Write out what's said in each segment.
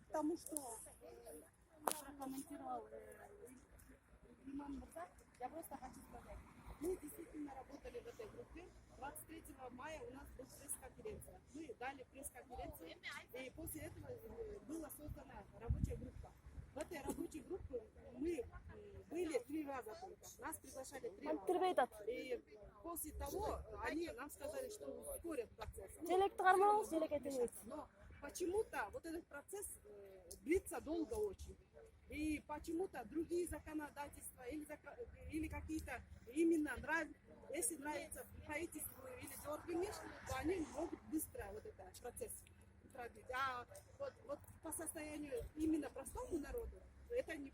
Потому что прокомментировал Иман Мурза, я просто хочу сказать, мы действительно работали в этой группе. 23 мая у нас была пресс-конференция. Мы дали пресс-конференцию, и после этого была создана рабочая группа. В этой рабочей группе мы были 3 раза только. Нас приглашали 3 раза. И после того они нам сказали, что ускорят процесс. Но почему-то вот этот процесс длится долго очень. И почему-то другие законодательства или какие-то именно если нравится правительству или Дёргениш, то они могут быстро вот этот процесс продлить. А вот по состоянию именно простому народу это не,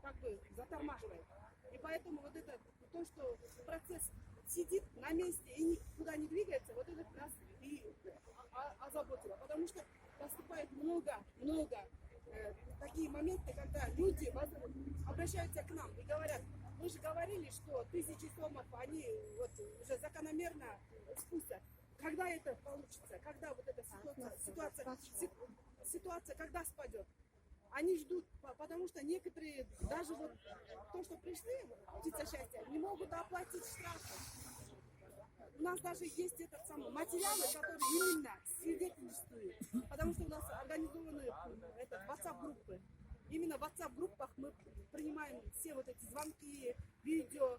как бы затормаживает. И поэтому вот это то, что процесс сидит на месте и никуда не двигается, вот это нас и озаботило. Потому что поступает много такие моменты, когда люди обращаются к нам и говорят, мы же говорили, что 1000 сомов они вот уже закономерно спустят. Когда это получится? Когда вот эта ситуация когда спадет? Они ждут, потому что некоторые, даже вот то, что пришли, птица счастья, не могут оплатить штрафы. У нас даже есть этот самый материалы, которые именно свидетельствуют, потому что у нас организованы WhatsApp-группы. Именно в WhatsApp-группах мы принимаем все вот эти звонки, видео,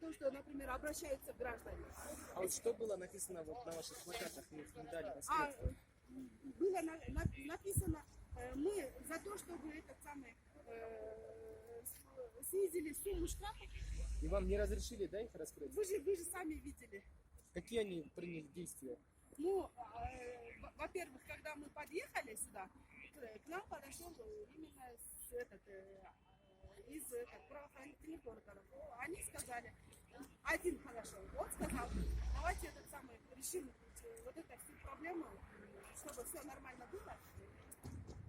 то, что, например, обращаются граждане. А вот что было написано вот на ваших плакатах, мы их не дали раскрыть? Было написано, мы за то, чтобы этот самый снизили сумму штрафов. И вам не разрешили, да, их раскрыть? Вы же сами видели. Какие они приняли действия? Ну, во-первых, когда мы подъехали сюда, к нам подошел именно из правоохранительных органов. Они сказали, один подошел, он сказал, давайте решим вот эту всю проблему, чтобы все нормально было.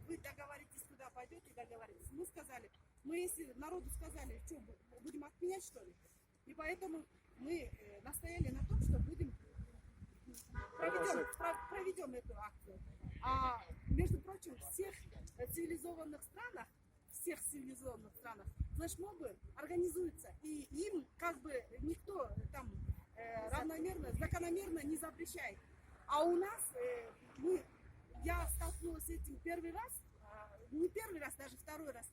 Вы договоритесь, куда пойдете, договоритесь. Мы сказали, мы если народу сказали, что будем отменять, что ли? И поэтому мы настояли на том, что проведем эту акцию. А между прочим, в всех цивилизованных странах флешмобы организуются, и им как бы никто там закономерно не запрещает. А у нас я столкнулась с этим первый раз, не первый раз, даже второй раз,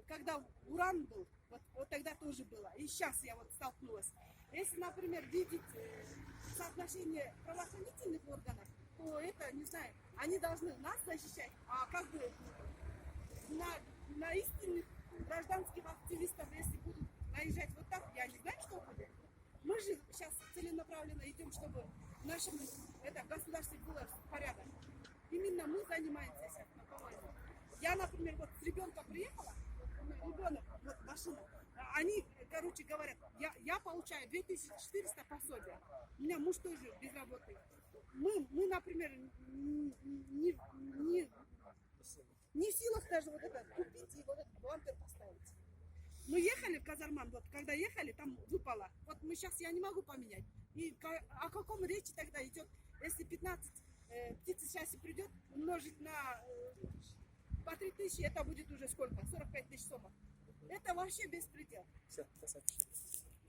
когда Уран был, вот тогда тоже было, и сейчас я вот столкнулась. Если, например, видеть соотношение правоохранительных органов, то это, не знаю, они должны нас защищать, а как бы на истинных гражданских активистов, если будут наезжать вот так, я не знаю, что будет. Мы же сейчас целенаправленно идем, чтобы в нашем государстве был порядок. Именно мы занимаемся сейчас наповальным. Я, например, вот с ребенком приехала, ребенок, вот машина, они, короче, говорят, я получаю 2400 пособия, у меня муж тоже безработный. Мы, например, не в силах даже вот это купить и вот этот бампер поставить. Мы ехали в Казарман, вот когда ехали, там выпало. Вот я не могу поменять. И о каком речи тогда идет, если 15 птиц счастья придет, умножить на по 3000, это будет уже сколько? 45 000 сомов. Это вообще беспредел. Все, красавчик.